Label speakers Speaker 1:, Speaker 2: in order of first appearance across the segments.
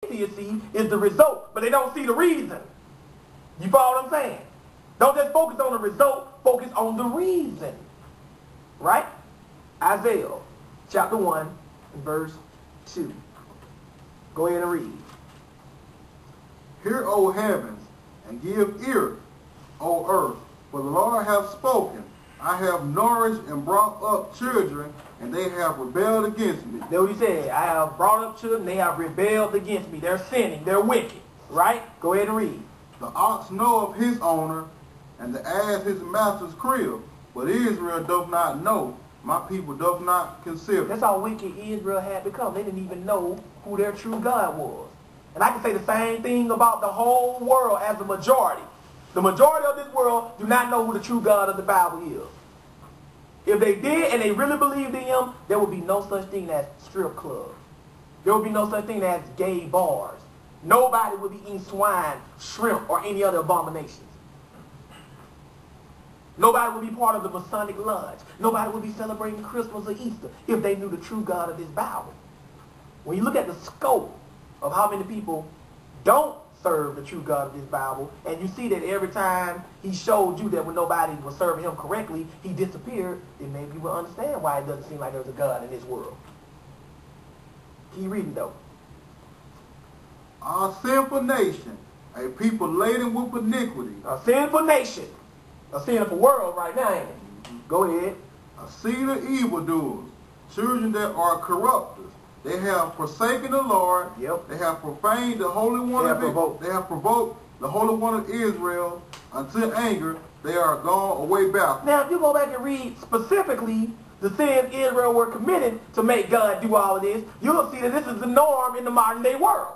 Speaker 1: atheists see is the result, but they don't see the reason. You follow what I'm saying? Don't just focus on the result, focus on the reason. Right? Isaiah chapter 1 and verse 2. Go ahead and read.
Speaker 2: Hear, O heavens, and give ear, O earth, for the Lord hath spoken. I have nourished and brought up children, and they have rebelled against me.
Speaker 1: That's what he said. I have brought up children, they have rebelled against me. They're sinning, they're wicked. Right? Go ahead and read.
Speaker 2: The ox knoweth his owner, and the ass his master's crib. But Israel doth not know, my people doth not consider.
Speaker 1: That's how wicked Israel had become. They didn't even know who their true God was. And I can say the same thing about the whole world as the majority. The majority of this world do not know who the true God of the Bible is. If they did and they really believed in him, there would be no such thing as strip clubs. There would be no such thing as gay bars. Nobody would be eating swine, shrimp, or any other abominations. Nobody would be part of the Masonic Lodge. Nobody would be celebrating Christmas or Easter if they knew the true God of this Bible. When you look at the scope of how many people don't serve the true God of this Bible, and you see that every time he showed you that when nobody was serving him correctly, he disappeared, then maybe you will understand why it doesn't seem like there's a God in this world. Keep reading though.
Speaker 2: Our sinful nation, a people laden with iniquity.
Speaker 1: A sinful nation. A sinful world right now, ain't it? Go ahead.
Speaker 2: A seed of evildoers, children that are corrupters. They have forsaken the Lord.
Speaker 1: Yep.
Speaker 2: They have profaned the Holy One of Israel. They have provoked the Holy One of Israel unto anger. They are gone away back.
Speaker 1: Now, if you go back and read specifically the sins Israel were committed to make God do all of this, you'll see that this is the norm in the modern day world.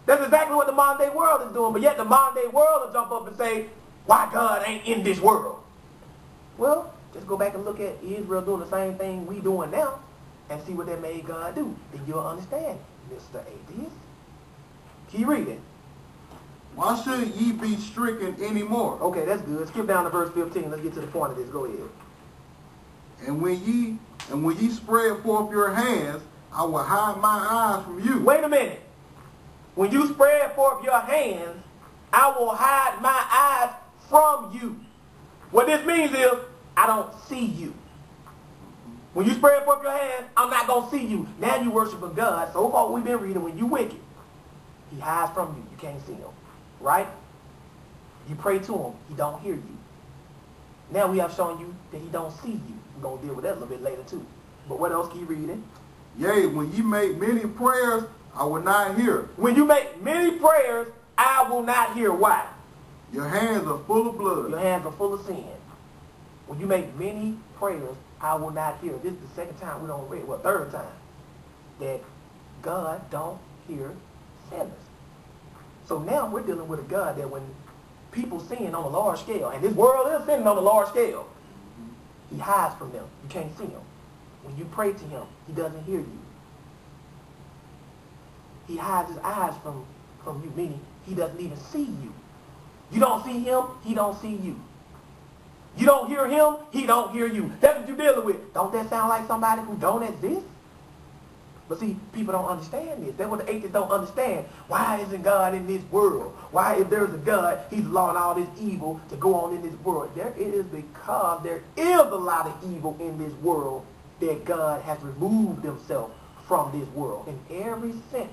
Speaker 1: That's exactly what the modern day world is doing. But yet the modern day world will jump up and say, why God ain't in this world? Well, just go back and look at Israel doing the same thing we doing now and see what that made God do. Then you'll understand, Mr. Atheist. Keep reading.
Speaker 2: Why should ye be stricken anymore?
Speaker 1: Okay, that's good. Skip down to verse 15. Let's get to the point of this. Go ahead.
Speaker 2: And when ye spread forth your hands, I will hide my eyes from you.
Speaker 1: Wait a minute. When you spread forth your hands, I will hide my eyes from you. What this means is, I don't see you. When you spread forth your hands, I'm not going to see you. Now you worshiping God. So far we've been reading, when you wicked, he hides from you. You can't see him. Right? You pray to him. He don't hear you. Now we have shown you that he don't see you. We're going to deal with that a little bit later too. But what else? Keep reading.
Speaker 2: Yea, when ye make many prayers, I will not hear.
Speaker 1: When you make many prayers, I will not hear. Why?
Speaker 2: Your hands are full of blood.
Speaker 1: Your hands are full of sin. When you make many prayers, I will not hear. This is the second time we don't read, well, third time, that God don't hear sinners. So now we're dealing with a God that when people sin on a large scale, and this world is sinning on a large scale, he hides from them. You can't see him. When you pray to him, he doesn't hear you. He hides his eyes from you, meaning he doesn't even see you. You don't see him, he don't see you. You don't hear him, he don't hear you. That's what you're dealing with. Don't that sound like somebody who don't exist? But see, people don't understand this. That's what the atheists don't understand. Why isn't God in this world? Why, if there's a God, he's allowing all this evil to go on in this world? It is because there is a lot of evil in this world that God has removed himself from this world in every sense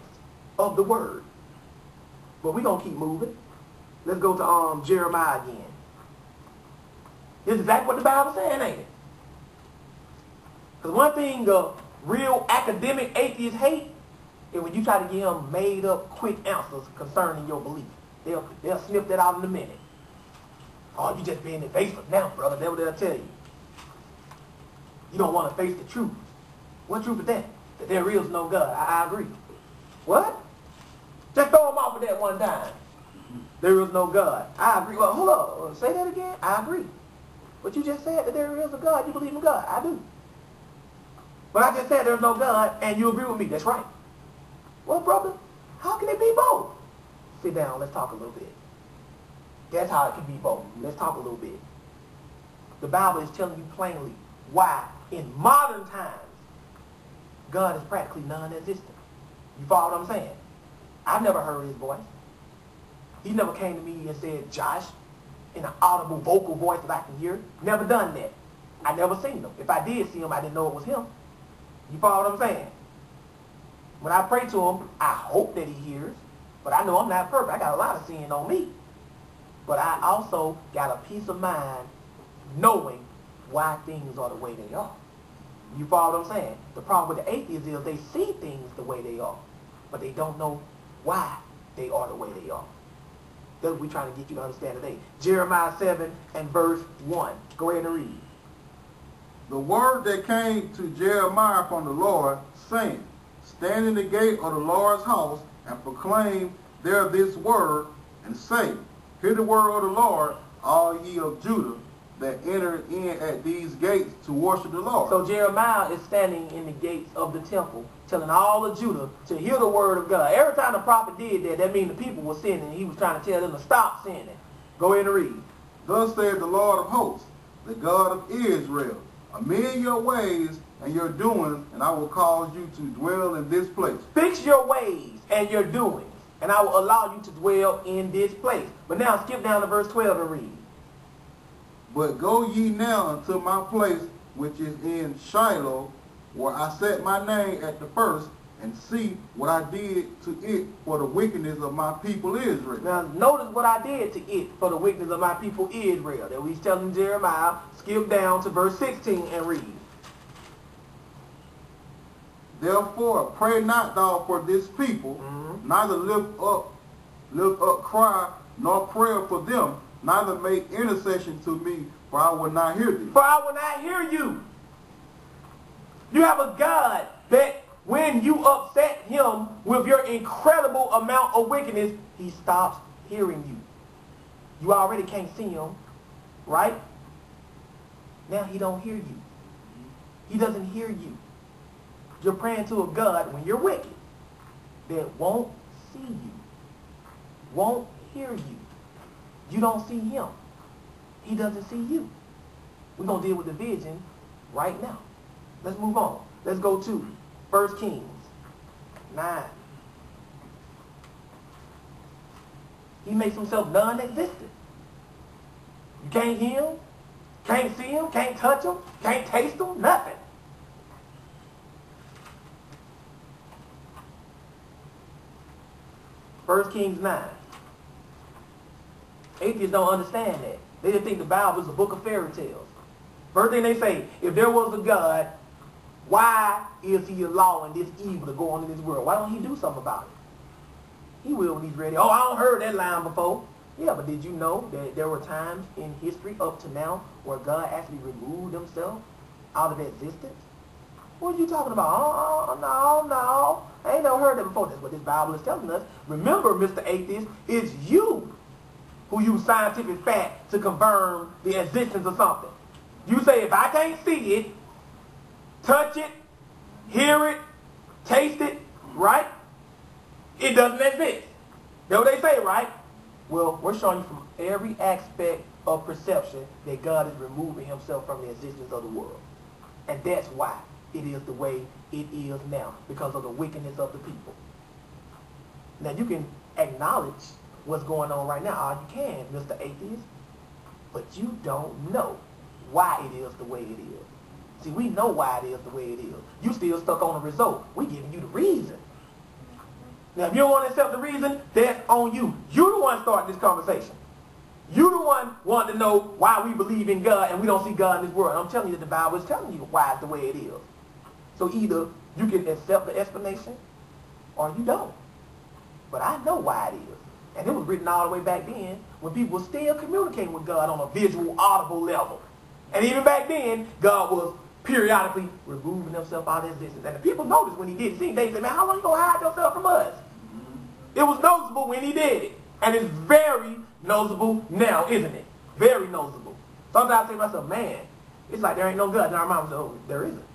Speaker 1: of the word. But we're going to keep moving. Let's go to Jeremiah again. This is exactly what the Bible's saying, ain't it? Because one thing real academic atheists hate is when you try to give them made up quick answers concerning your belief. They'll snip that out in a minute. Oh, you just being evasive now, brother. That's what they'll tell you. You don't want to face the truth. What truth is that? That there is no God. I agree. What? Just throw them off of that one time. There is no God. I agree. Well, hold up. Say that again. I agree. But you just said that there is a God. You believe in God. I do. But I just said there's no God, and you agree with me. That's right. Well, brother, how can it be both? Sit down. Let's talk a little bit. That's how it can be both. Let's talk a little bit. The Bible is telling you plainly why, in modern times, God is practically non-existent. You follow what I'm saying? I've never heard his voice. He never came to me and said, Josh, in an audible vocal voice that I can hear. Never done that. I never seen him. If I did see him, I didn't know it was him. You follow what I'm saying? When I pray to him, I hope that he hears. But I know I'm not perfect. I got a lot of sin on me. But I also got a peace of mind knowing why things are the way they are. You follow what I'm saying? The problem with the atheists is they see things the way they are, but they don't know why they are the way they are. That's what we're trying to get you to understand today. Jeremiah 7 and verse 1. Go ahead and read.
Speaker 2: The word that came to Jeremiah from the Lord, saying, Stand in the gate of the Lord's house, and proclaim there this word, and say, Hear the word of the Lord, all ye of Judah, that entered in at these gates to worship the Lord.
Speaker 1: So Jeremiah is standing in the gates of the temple, telling all of Judah to hear the word of God. Every time the prophet did that, that means the people were sinning. He was trying to tell them to stop sinning. Go ahead and read.
Speaker 2: Thus saith the Lord of hosts, the God of Israel, amend your ways and your doings, and I will cause you to dwell in this place.
Speaker 1: Fix your ways and your doings, and I will allow you to dwell in this place. But now skip down to verse 12 and read.
Speaker 2: But go ye now unto my place, which is in Shiloh, where I set my name at the first, and see what I did to it for the wickedness of my people Israel.
Speaker 1: Now notice what I did to it for the wickedness of my people Israel. That he's telling Jeremiah. Skip down to verse 16 and read.
Speaker 2: Therefore pray not thou for this people, neither lift up cry nor prayer for them, neither make intercession to me, for I will not hear thee.
Speaker 1: For I will not hear you. You have a God that when you upset him with your incredible amount of wickedness, he stops hearing you. You already can't see him, right? Now he don't hear you. He doesn't hear you. You're praying to a God when you're wicked that won't see you, won't hear you. You don't see him. He doesn't see you. We're going to deal with the vision right now. Let's move on. Let's go to 1 Kings 9. He makes himself non-existent. You can't hear him, can't see him, can't touch him, can't taste him, nothing. First Kings 9. Atheists don't understand that. They just think the Bible is a book of fairy tales. First thing they say, if there was a God, why is he allowing this evil to go on in this world? Why don't he do something about it? He will when he's ready. Oh, I don't heard that line before. Yeah, but did you know that there were times in history up to now where God actually removed himself out of existence? What are you talking about? Oh, no. I ain't never heard that before. That's what this Bible is telling us. Remember, Mr. Atheist, it's you who use scientific fact to confirm the existence of something. You say, if I can't see it, touch it, hear it, taste it, right? It doesn't exist. That's what they say, right? Well, we're showing you from every aspect of perception that God is removing himself from the existence of the world. And that's why it is the way it is now, because of the wickedness of the people. Now, you can acknowledge what's going on right now. All you can, Mr. Atheist. But you don't know why it is the way it is. See, we know why it is the way it is. You still stuck on the result. We're giving you the reason. Now, if you don't want to accept the reason, that's on you. You're the one starting this conversation. You're the one wanting to know why we believe in God and we don't see God in this world. And I'm telling you that the Bible is telling you why it's the way it is. So either you can accept the explanation or you don't. But I know why it is. And it was written all the way back then when people were still communicating with God on a visual, audible level. And even back then, God was periodically removing himself out of existence. And the people noticed when he did it. They said, man, how long you going to hide yourself from us? It was noticeable when he did it. And it's very noticeable now, isn't it? Very noticeable. Sometimes I say to myself, man, it's like there ain't no God. And our mom said, oh, there isn't.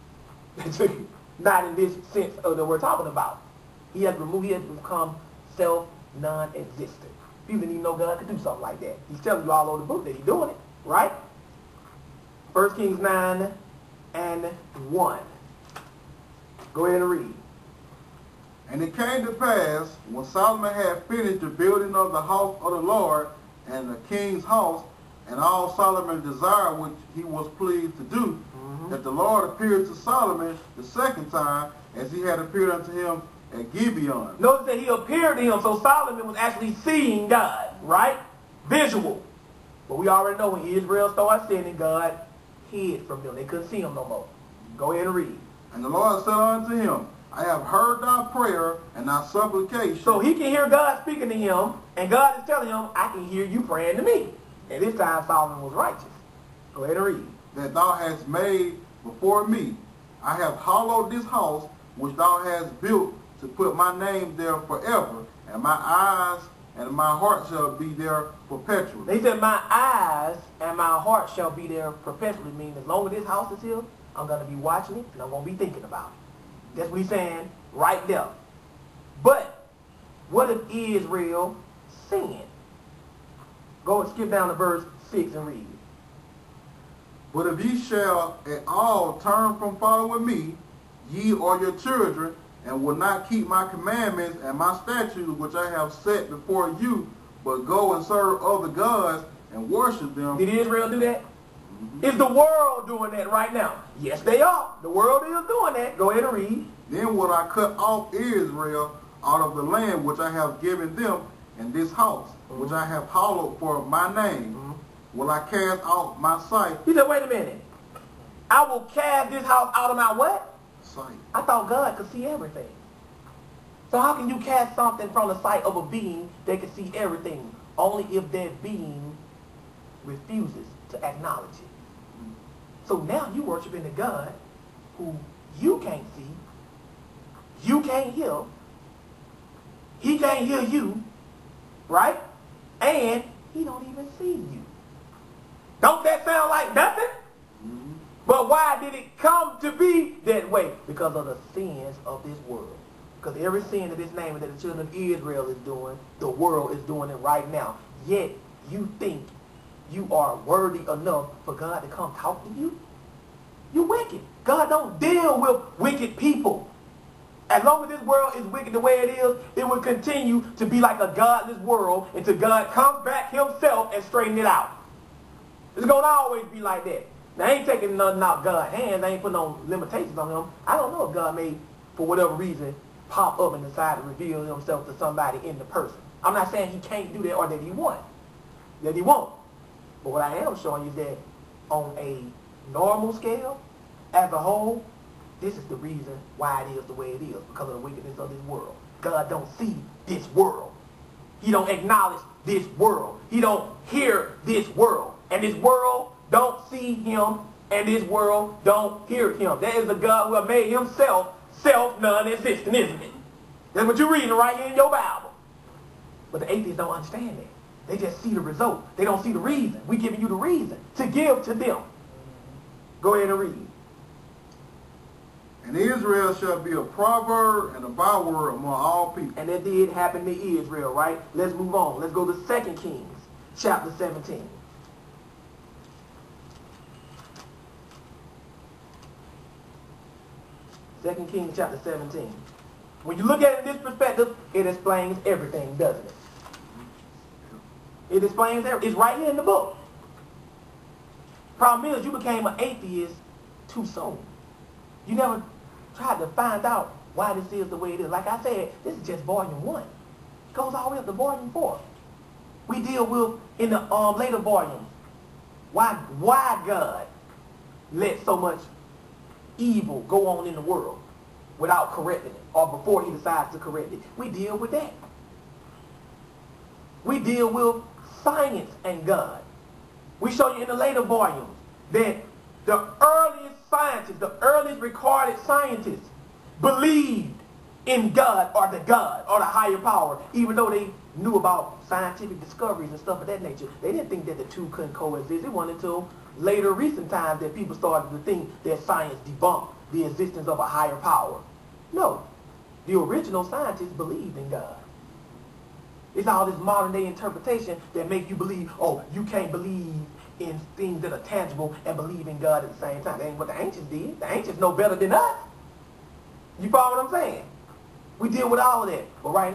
Speaker 1: Not in this sense that we're talking about. He has become non-existent. People didn't even know God could do something like that. He's telling you all over the book that he's doing it, right? 1 Kings 9 and 1. Go ahead and read.
Speaker 2: And it came to pass, when Solomon had finished the building of the house of the Lord and the king's house, and all Solomon's desire which he was pleased to do, that the Lord appeared to Solomon the second time, as he had appeared unto him at Gibeon.
Speaker 1: Notice that he appeared to him, so Solomon was actually seeing God, right? Visual. But we already know when Israel started sinning, God hid from them. They couldn't see him no more. Go ahead and read.
Speaker 2: And the Lord said unto him, I have heard thy prayer and thy supplication.
Speaker 1: So he can hear God speaking to him, and God is telling him, I can hear you praying to me. And this time Solomon was righteous. Go ahead and read.
Speaker 2: That thou hast made before me. I have hallowed this house which thou hast built to put my name there forever, and my eyes and my heart shall be there perpetually.
Speaker 1: They said, my eyes and my heart shall be there perpetually, meaning as long as this house is here, I'm going to be watching it, and I'm going to be thinking about it. That's what he's saying right there. But what if Israel sinned? Go and skip down to verse 6 and read.
Speaker 2: But if ye shall at all turn from following me, ye or your children, and will not keep my commandments and my statutes which I have set before you, but go and serve other gods and worship them.
Speaker 1: Did Israel do that? Is the world doing that right now? Yes, they are. The world is doing that. Go ahead and read.
Speaker 2: Then will I cut off Israel out of the land which I have given them, and this house which I have hallowed for my name, will I cast out my sight.
Speaker 1: He said, wait a minute. I will cast this house out of my what?
Speaker 2: Sight.
Speaker 1: I thought God could see everything. So how can you cast something from the sight of a being that can see everything? Only if that being refuses to acknowledge it. So now you worshiping the God who you can't see, you can't hear, he can't hear you, right? And he don't even see you. Don't that sound like nothing? But why did it come to be that way? Because of the sins of this world. Because every sin that is named that the children of Israel is doing, the world is doing it right now. Yet you think you are worthy enough for God to come talk to you? You're wicked. God don't deal with wicked people. As long as this world is wicked the way it is, it will continue to be like a godless world until God comes back himself and straightens it out. It's going to always be like that. Now, I ain't taking nothing out God's hands. I ain't putting no limitations on him. I don't know if God may, for whatever reason, pop up and decide to reveal himself to somebody in the person. I'm not saying he can't do that or that he won't. That he won't. But what I am showing you is that on a normal scale, as a whole, this is the reason why it is the way it is, because of the wickedness of this world. God don't see this world. He don't acknowledge this world. He don't hear this world. And this world don't see him, and this world don't hear him. That is the God who has made himself self-non-existent, isn't it? That's what you're reading right here in your Bible. But the atheists don't understand that. They just see the result. They don't see the reason. We're giving you the reason to give to them. Go ahead and read.
Speaker 2: And Israel shall be a proverb and a byword among all people.
Speaker 1: And that did happen to Israel, right? Let's move on. Let's go to 2 Kings, chapter 17. Second Kings chapter 17. When you look at it in this perspective, it explains everything, doesn't it? It explains everything. It's right here in the book. Problem is, you became an atheist too soon. You never tried to find out why this is the way it is. Like I said, this is just volume 1. It goes all the way up to volume 4. We deal with, in the later volumes, why God let so much evil go on in the world without correcting it, or before he decides to correct it. We deal with that. We deal with science and God. We show you in the later volumes that the earliest scientists, the earliest recorded scientists believed in God or the higher power, even though they knew about scientific discoveries and stuff of that nature. They didn't think that the two couldn't coexist. It wasn't until later recent times that people started to think that science debunked the existence of a higher power. No. The original scientists believed in God. It's all this modern day interpretation that make you believe, oh, you can't believe in things that are tangible and believe in God at the same time. That ain't what the ancients did. The ancients know better than us. You follow what I'm saying? We deal with all of that. But right now,